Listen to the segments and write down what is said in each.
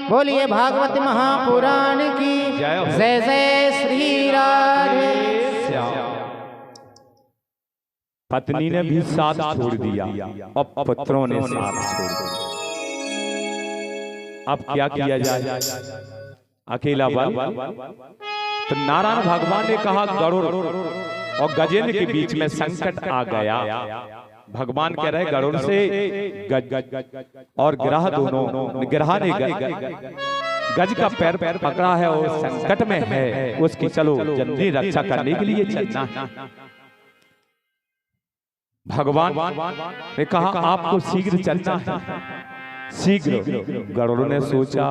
बोलिए भागवत महापुराण की जय जय श्री राधे। पत्नी ने भी साथ छोड़ दिया और पुत्रों ने साथ छोड़ दिया। अब क्या किया जाए, अकेला बल। तो नारायण भगवान ने कहा गरुड़ और गजेंद्र के बीच में संकट आ गया। भगवान कह रहे गरुड़ से गज और गिरह दोनों, गिरह ने गज का पैर पकड़ा है और संकट में है, उसकी चलो जल्दी रक्षा करने के लिए चलना है। भगवान ने कहा आपको शीघ्र चलना है, शीघ्र। गरुड़ ने सोचा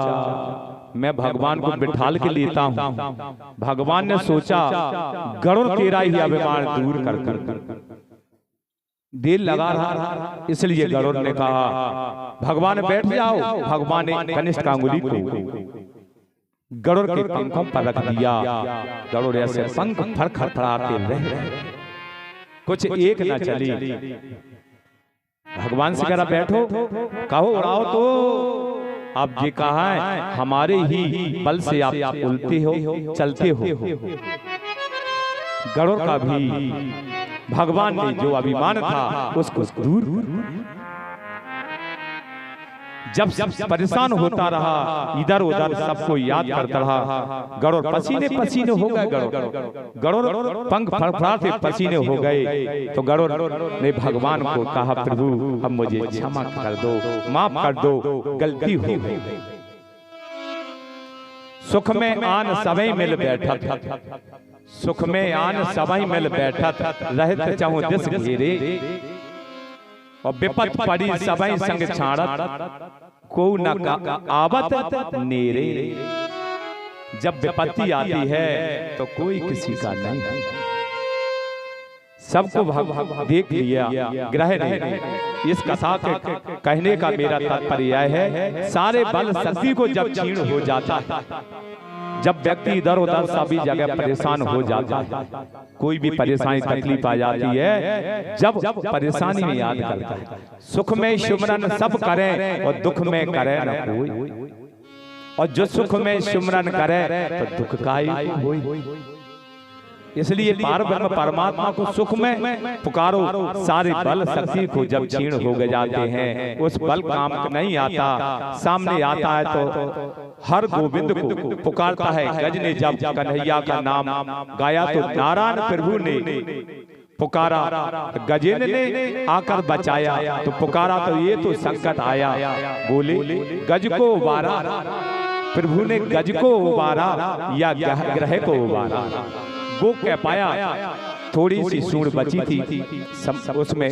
मैं भगवान को बिठाल के लेता हूं। भगवान ने सोचा गरुड़ तेरा ही अभिमान दूर कर देर लगा रहा, इसलिए गरुड़ ने कहा भगवान बैठ जाओ। भगवान ने कनिष्ठ अंगुली को गरुड़ के पंखों पर रख दिया। गरुड़ ऐसे पंख फड़फड़ाते रहे, कुछ एक न चली। भगवान से कहा बैठो, कहो उड़ाओ। तो अब ये कहा है हमारे ही बल से आप उड़ते हो, चलते हो। गरुड़ का भी भगवान ने जो अभिमान था उसको दूर। जब परेशान होता रहा, इधर उधर सबको याद करता रहा, गरुड़ पसीने पसीने हो गए। गरुड़ पंख फड़फड़ाते पसीने हो गए। तो गरुड़ ने भगवान को कहा प्रभु अब मुझे क्षमा कर दो, माफ कर दो, गलती हो गई। सुख में आन सभी मिल बैठा, सुख में आन सभी मिल बैठा, रहत चाहूं दिस घेरे और विपत पड़ी सभी संग छाड़त, को न आवत नेरे। जब विपत्ति आती है तो कोई किसी का नहीं, सबको देख लिया ग्रह ने। इस कथा के कहने का मेरा तात्पर्य है सारे बल शक्ति को जब क्षीण हो जाता है, जब व्यक्ति इधर उधर सभी जगह परेशान हो जाता है, कोई भी परेशानी तकलीफ आ जाती है, जब परेशानी में याद करता है सुख में सुमरन सब करें और दुख में करे न कोई, और जो सुख में सुमरन करे तो दुख का ही कोई। इसलिए पार ब्रह्म परमात्मा को सुख में पुकारो। सारे बल शक्ति को जब क्षीण हो जाते हैं, उस बल काम नहीं आता, सामने आता है तो हर गोविंद को पुकारता है। गज ने जब कन्हैया का नाम गाया तो नारायण प्रभु ने पुकारा, गजेंद्र ने आकर बचाया। तो पुकारा तो ये तो संकट आया, बोले गज को उबारा। प्रभु ने गज को उबारा या ग्रह को उबारा। वो कह पाया थोड़ी सी सूंड बची थी, उसमें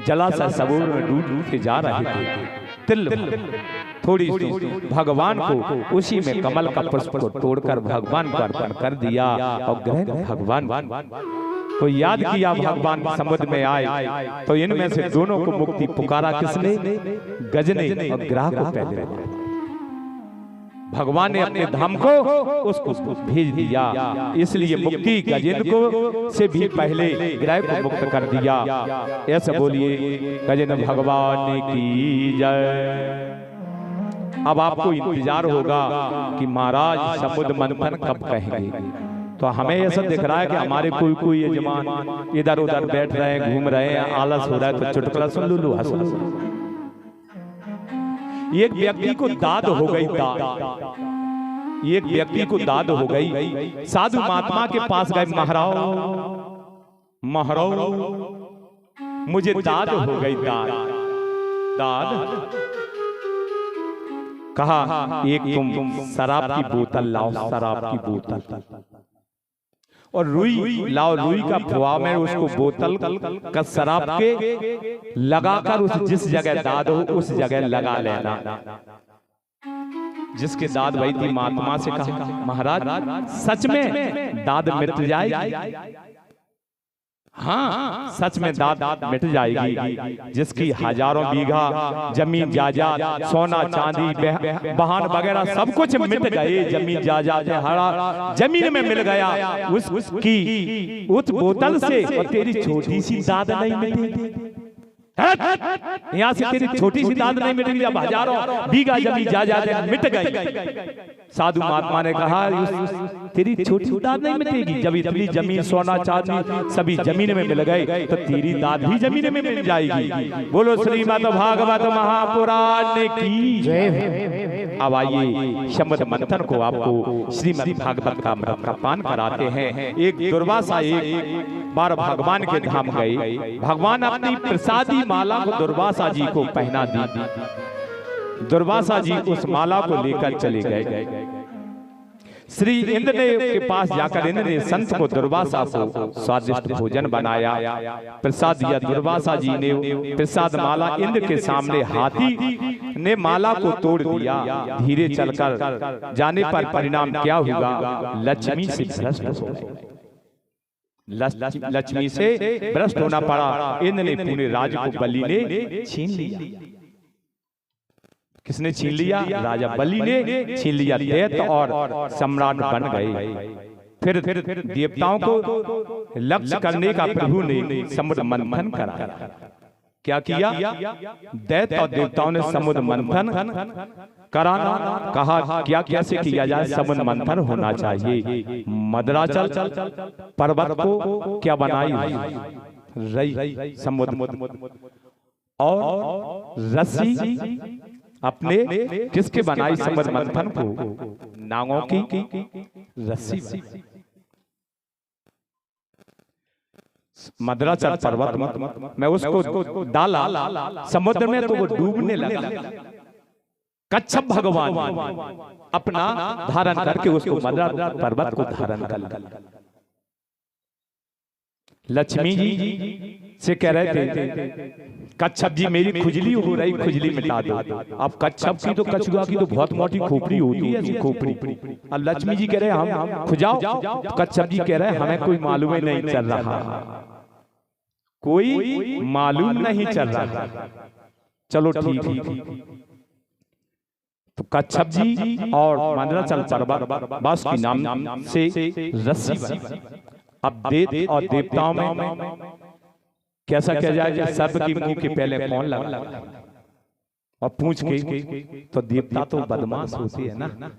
जला सा सबूर डूब के जा रहे थे। तिल थोड़ी सी भगवान को उसी में कमल का पुष्प को तोड़कर भगवान को अर्पण कर दिया। और ग्रह भगवान को याद किया, भगवान समुद्र में आए। तो इनमें से दोनों को मुक्ति पुकारा किसने? गज ने और ग्रह को पहले भगवान ने अपने धाम को उसको भेज दिया। इसलिए मुक्ति गजेंद्र को से भी पहले ग्रह को मुक्त कर दिया। ऐसा बोलिए गजेंद्र भगवान की जय। अब आपको इंतजार होगा कि महाराज समुद्र मंथन कब कहेंगे। तो हमें ऐसा दिख रहा है कि हमारे कोई यजमान इधर उधर बैठ रहे हैं, घूम रहे हैं, आलस हो रहा है, तो चुटकुला सुन लूलू हंस। एक व्यक्ति को दाद हो गई, एक व्यक्ति को दाद हो गई। साधु महात्मा के पास गए, महाराज मुझे दाद हो गई, दाद। कहा एक तुम शराब की बोतल लाओ, शराब की बोतल, और रुई लाओ, रुई का फुआ में उसको बोतल का शराब के लगाकर उस जिस जगह दाद हो उस जगह लगा लेना। जिसके दाद वही थी महात्मा से कहा महाराज सच में दाद मिट जाएगी? हाँ सच में दाद मिट जाएगी। जिसकी हजारों बीघा जमीन जायदाद, सोना चांदी बहान वगैरह सब कुछ मिट गए, जमीन जायदाद हरा जमीन में मिल गया, उसकी उस बोतल से और तेरी छोटी सी दाद नहीं मिली। यहाँ से तेरी छोटी सी दाद नहीं मिटेगी, जब हजारों बीघा जमीन जायदाद मिट गई। साधु महात्मा ने कहा तेरी छोटी सी दाद नहीं मिटेगी, जब इतनी जमीन सोना चांदी सभी जमीन में मिल गए तो तेरी दाद भी जमीन में मिल जाएगी। बोलो श्रीमद् भागवत महापुराण की जय। अब आइए शब्द मंथन को आपको श्रीमद् भागवत का अमृत का पान कराते हैं। एक दुर्वासा एक बार भगवान के धाम गए। भगवान अपनी प्रसादी माला को दुर्वासा जी को पहना दी। दुर्वासा जी उस माला को लेकर चले गए। श्री इंद्र ने के पास जाकर इंद्र ने संत को दुर्वासा को स्वादिष्ट भोजन बनाया, प्रसाद दिया। दुर्वासा जी ने प्रसाद माला इंद्र के सामने, हाथी ने माला को तोड़ दिया। धीरे चलकर जाने पर परिणाम क्या हुआ? लक्ष्मी से भ्रष्ट हो गए। लक्ष्मी से भ्रष्ट होना पड़ा। इंद्र ने पूरे राज को बलि ने छीन लिया। किसने छीन लिया? राजा बलि ने छीन लिया। दैत्य और सम्राट बन गए। फिर देवताओं को लक्ष्य करने का प्रभु ने समुद्र मंथन कराया। क्या किया? दैत्य और देवताओं ने समुद्र मंथन कराना कहा। क्या कैसे किया जाए? समुद्र मंथन होना चाहिए। मदराचल पर्वत को क्या बनाई? रई समुद्र और रस्सी अपने किसके बनाई? समुद्र मंथन को नागों की रस्सी। मदराचल पर्वत में उसको डाला समुद्र में, तो वो डूबने लगा। कच्छप भगवान अपना धारण करके उसको मदरा पर्वत को धारण कर लिया। लक्ष्मी जी से कह रहे थे कच्छप जी मेरी खुजली हो रही, खुजली मिटा दो। अब कच्छप की तो कछुआ की तो बहुत मोटी खोपड़ी होती है, खोपड़ी। अब लक्ष्मी जी कह रहे हम खुजाओ। कच्छप जी कह रहे हमें कोई मालूम ही नहीं चल रहा, कोई मालूम नहीं चल रहा। चलो ठीक। तो कच्छप जी और मंदराचल पर्वत बस की नाम से रस्सी बनी। अब देव और देवताओं में कैसा किया जाए? सर्प की मुंह के पहले कौन लगा और पूछ के, तो देवता तो बदमाश होते हैं ना।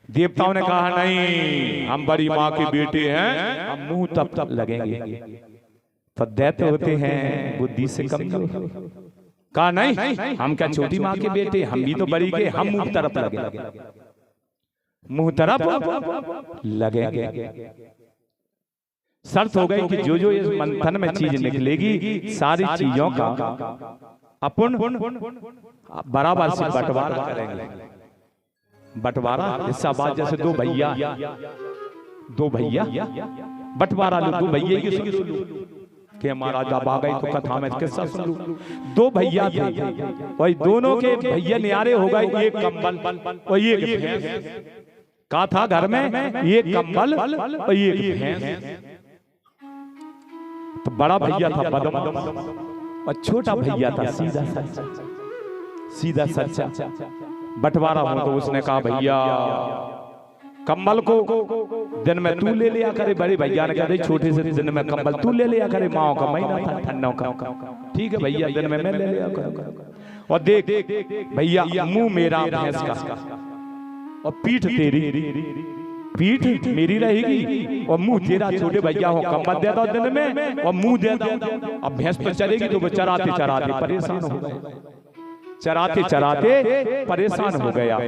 देवताओं ने कहा नहीं, हम बड़ी माँ के बेटे हैं, हम मुंह तब लगेंगे। तो दैत्य होते हैं बुद्धि से कमजोर। कहा नहीं, हम क्या छोटी माँ के बेटे, हम भी तो बड़ी के, हम मुंह तरफ लगे, मुंह तरफ लगेंगे। शर्त हो गई कि जो जो इस मंथन में चीज निकलेगी सारी चीजों का अपन बराबर से बंटवारा करेंगे। बंटवारा हिस्सा बात, जैसे दो भैया बंटवारा लो। दो भैया के महाराज जब आ गई तो कथा में किस्सा सुन लो। दो भैया थे, वही दोनों के भैया न्यारे हो गए। एक कंबल और एक भैंस। कहा था घर में एक कंबल और एक भैंस। तो बड़ा भैया था बदम और छोटा भैया था सीधा सच्चा। बंटवारा हो तो उसने कहा भैया कंबल को दिन में तू ले लिया करे। बड़े भैया ने कहा छोटे से दिन में कंबल तू ले लिया करे, माओ का महीना था ठंडों का। ठीक है भैया, दिन में मैं ले लिया कर। और देख भैया, मुंह मेरा भैंस का और पीठ तेरी, पीठ मेरी रहेगी और मुंह तेरा। छोटे भैया हो, कंबल दे दो दिन में और मुंह दे दो। अब भैंस तो चलेगी तो वो चराते चराते परेशान हो गए, चराते चराते परेशान हो गया।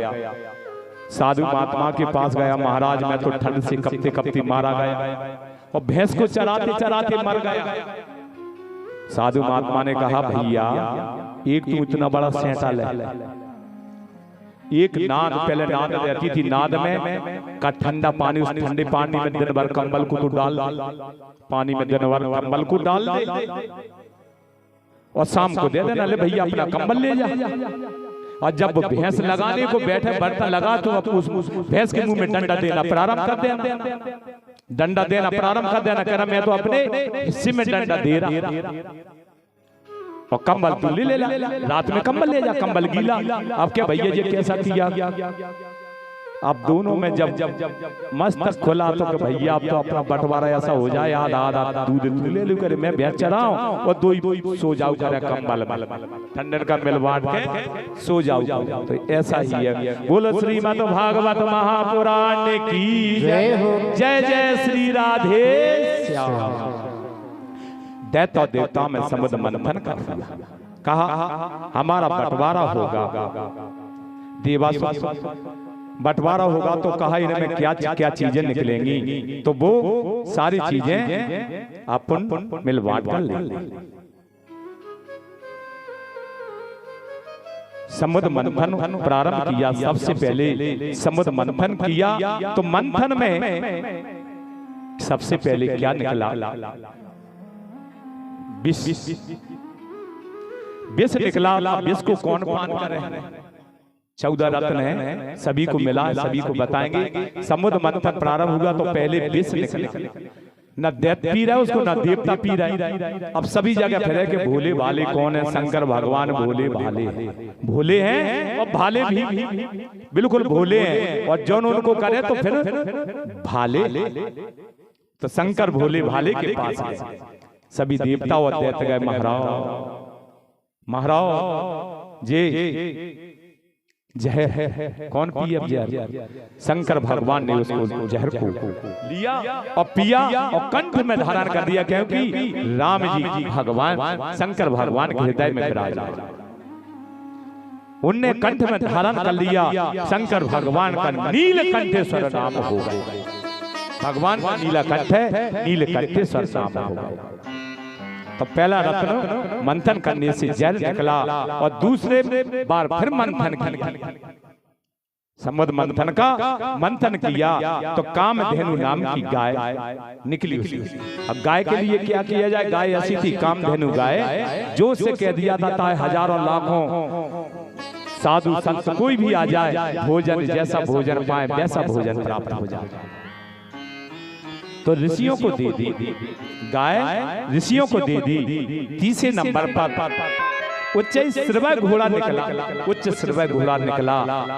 साधु महात्मा के पास गया, महाराज मैं तो ठंड से कपते कपते मारा गया और भैंस को चराते चराते मर गया। साधु महात्मा ने कहा भैया एक तू इतना बड़ा सेंटा ले, एक नाद, पहले नाद रहती थी, नाद में का ठंडा पानी, उस ठंडे पानी में दिन भर कंबल को तो डाल, पानी में दिन भर कंबल को डाल दे और शाम को दे देना, ले भैया अपना कंबल ले जा। और जब भैंस लगाने को बैठे, बर्तन लगा तो अब उस भैंस के मुंह में डंडा देना प्रारंभ कर देना, डंडा देना प्रारंभ कर देना। कह रहा मैं तो अपने हिस्से में डंडा दे रहा और कंबल तू ले ला, रात में कंबल ले जा, कंबल गीला। अब क्या भैया जी कैसा किया? अब दोनों में जब मस्तक खुला तो कि भैया अब तो अपना बंटवारा ऐसा हो जाए, आधा आधा दूध ले लो करे, मैं भैंस चराऊं और दो ही सो जाओ करे कंबल ठंडर का मिल बांट के सो जाओ। तो ऐसा ही है। बोलो श्रीमद् भागवत महापुराण की जय हो। जय जय श्री राधे श्याम। दैत्य देवता में समुद्र मंथन कर दिया, कहा हमारा बंटवारा होगा। देवासुर बंटवारा होगा तो कहा इनमें क्या क्या चीजें निकलेंगी, तो वो सारी चीजें अपन मिल बांट कर लेंगे। समुद्र मंथन प्रारंभ किया। सबसे पहले समुद्र मंथन किया तो मंथन में सबसे पहले क्या निकला? विष। विष निकला। विष को कौन पान करे? 14 रत्न है, सभी को मिला है, सभी को बताएंगे। समुद्र मंथन प्रारंभ हुआ तो पहले विष निकला। न दैत्य पी रहा है उसको, न देवता पी रहा है। अब सभी जगह फिर के भोले भाले कौन है? शंकर भगवान भोले भाले भोले हैं और भाले भी बिल्कुल भोले हैं। और जो उनको करे तो फिर भाले, तो शंकर भोले भाले के पास गए। सभी देवता और दैत्य गए महाराज जे जहर कौन पिए? अब जहर शंकर भगवान ने उसको जहर को लिया और पिया और कंठ में धारण कर दिया, क्योंकि राम जी भगवान शंकर भगवान के हृदय में विराजमान, उनने कंठ में धारण कर लिया। शंकर भगवान का नीलकंठेश्वर नाम हो गया। भगवान का नीलकंठ है, नीलकंठेश्वर नाम हो गया। तो पहला रत्न मंथन करने से जल निकला और दूसरे बार फिर मंथन किया। समुद्र मंथन का मंथन किया तो कामधेनु नाम की गाय निकली उसकी। अब गाय के लिए क्या किया जाए? गाय ऐसी थी कामधेनु गाय, जो से कह दिया जाता है हजारों लाखों साधु संत कोई भी आ जाए, भोजन जैसा भोजन पाए वैसा भोजन प्राप्त हो जाए। तो ऋषियों को दे दी गाय, ऋषियों को दे दी। तीसरे नंबर पर उच्च श्रवय घोड़ा निकला। उच्च श्रवय घोड़ा निकला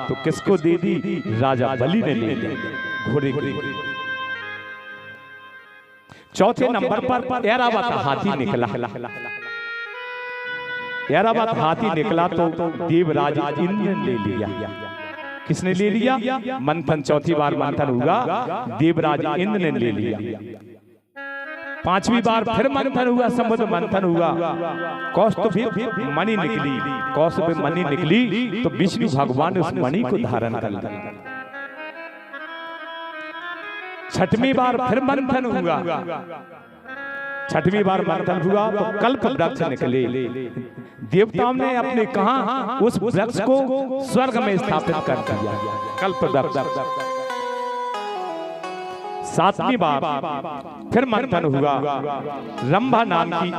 तो किसको दे दी? राजा बलि ने ले लिया घोड़े को। चौथे नंबर पर ऐरावत हाथी निकला। ऐरावत हाथी निकला तो देवराज इंद्र ने ले लिया। किसने ले लिया? मंथन चौथी बार मंथन हुआ, देवराज इंद्र ने ले लिया। पांचवी बार फिर मंथन हुआ, समुद्र मंथन हुआ। कौस्तुभ मणि निकली। कौस्तुभ मणि निकली तो विष्णु भगवान ने उस मणि को धारण कर लिया। छठवीं बार फिर मंथन हुआ। छठवीं बार मंथन हुआ तो कल्प वृक्ष निकले। देवताओं ने अपने कहा उस वृक्ष को स्वर्ग में स्थापित कर दिया, कल्प वृक्ष। सातवीं बार फिर मंथन हुआ। रंभा नाम की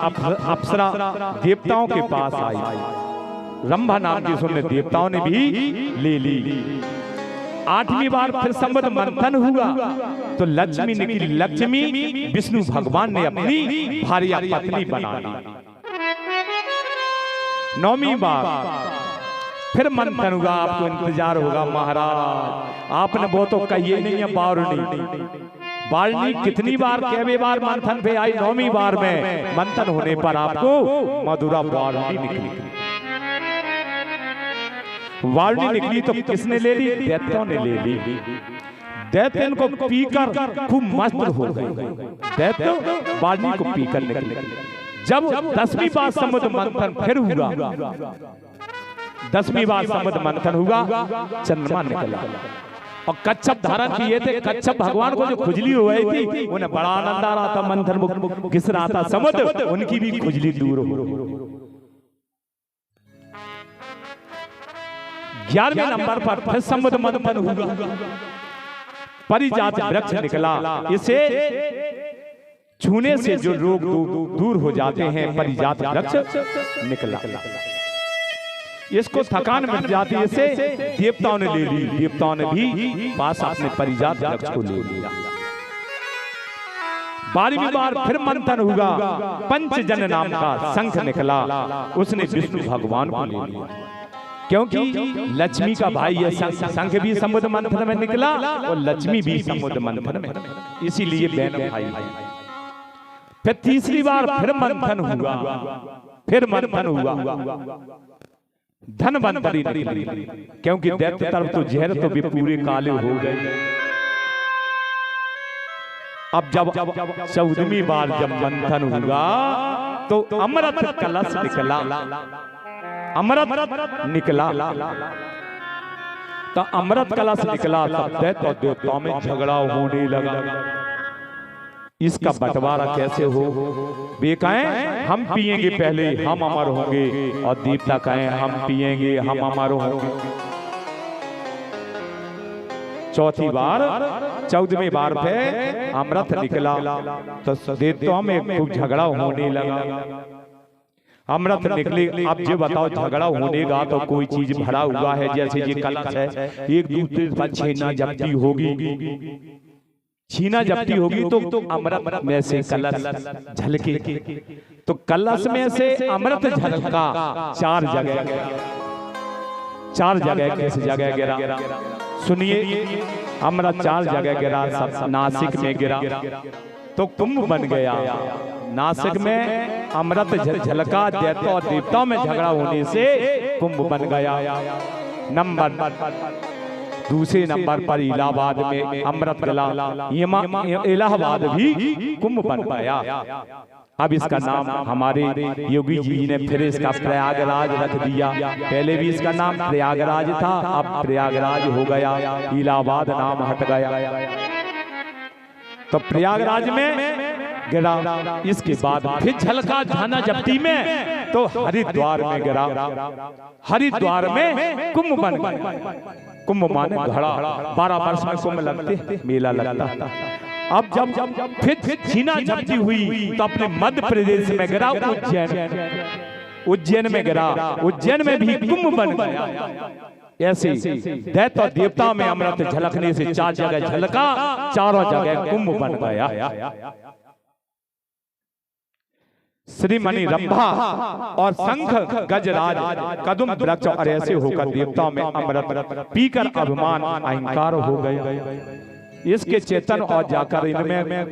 अप्सरा देवताओं के पास आई। रंभा नाम की उसने देवताओं ने भी ले ली। आठवीं बार फिर समुद्र मंथन हुआ तो लक्ष्मी निकली। लक्ष्मी विष्णु भगवान ने अपनी भार्या पत्नी बना ली। नौवीं बार फिर मंथन हुआ। आपको इंतजार होगा महाराज, आपने वो तो कहिए नहीं है बारणी। बारणी कितनी बार कैवे बार मंथन पे आई? नौवीं बार में मंथन होने पर आपको मधुरा बारणी निकली। वारणी निकली तो किसने ले ली? दैत्यों ने ले ली। दैत्य इनको पीकर खूब मस्त हो गए। दैत्य वारणी को पीकर निकले। जब 10वीं बार समुद्र मंथन फिर हुआ, 10वीं बार समुद्र मंथन हुआ, चंद्रमा निकला और कच्छप धारण किए थे। कच्छप भगवान को जो खुजली हो गई थी, उन्हें बड़ा आनंद आ रहा था। मंथन घिस रहा था समुद्र, उनकी भी खुजली दूर हो। 11वें नंबर पर फिर समुद्र मंथन हुआ। परिजात वृक्ष निकला। इसे छूने से जो रोग दूर हो जाते हैं, परिजात वृक्ष निकला। इसको थकान मिट जाती है, इसे देवताओं ने ले ली। देवताओं ने भी पास अपने परिजात वृक्ष को ले लिया। 12वीं बार फिर मंथन हुआ। पंचजन नाम का शंख निकला। उसने विष्णु भगवान को ले लिया। क्योंकि लक्ष्मी का भाई है शंख भी समुद्र मंथन में निकला और लक्ष्मी भी समुद्र मंथन में, इसीलिए बहन भाई। फिर तीसरी बार फिर मंथन हुआ, फिर मंथन हुआ, धनवंतरी निकली, क्योंकि दैत्य तरफ तो जहर तो भी पूरे काले हो गए। अब जब 14वीं बार जब मंथन हुआ तो अमृत कलश निकला, अमृत निकला, तो अमृत कलश निकला तब दैत्य और देवताओं में झगड़ा होने लगा। इसका बंटवारा कैसे हो? वे कहें हम पिएंगे पहले, हम अमर होंगे, और देवता कहें हम पिएंगे, हम अमर होंगे। चौथी बार 14वीं बार पे अमृत निकला तो देवताओं में खूब झगड़ा होने लगा। अमृत निकले, अब जो बताओ झगड़ा होने का तो कोई चीज भरा हुआ है, जैसे ये कलश है, एक दूसरे पर छीना जब्ती होगी, छीना जब्ती होगी तो अमृत में से कलश झलके, तो कलश में से अमृत झलका 4 जगह, 4 जगह किस जगह गिरा? सुनिए, अमृत 4 जगह गिरा। सब नासिक में गिरा तो कुंभ बन गया। नासिक में अमृत झलका, दैत्य और देवताओं में झगड़ा होने से कुंभ बन गया। दूसरे नंबर पर इलाहाबाद में अमृत गला, इलाहाबाद भी कुंभ बन गया। अब इसका नाम हमारे योगी जी ने फिर इसका प्रयागराज रख दिया। पहले भी इसका नाम प्रयागराज था, अब प्रयागराज हो गया, इलाहाबाद नाम हट गया। तो प्रयागराज में गिरा, इसके बाद फिर झलका झाना जब्ती में तो हरिद्वार में गिरा। हरिद्वार में कुंभ बन गया। कुंभ माने घड़ा, 12 वर्ष में कुंभ लगते, मेला लगता। अब जब फिर छीना झपटी हुई तो अपने मध्य प्रदेश में गिरा, उज्जैन, उज्जैन में गिरा, उज्जैन में भी कुंभ बन गया। ऐसे दैत्य और देवता में अमृत झलकने से 4 जगह झलका, चारों जगह कुंभ बन गया। श्रीमणि रंभा और शंख गजराज कदम वृक्ष और ऐसे होकर देवताओं में अमृत पीकर अभिमान अहंकार हो गए। इसके चेतन और जाकर इनमें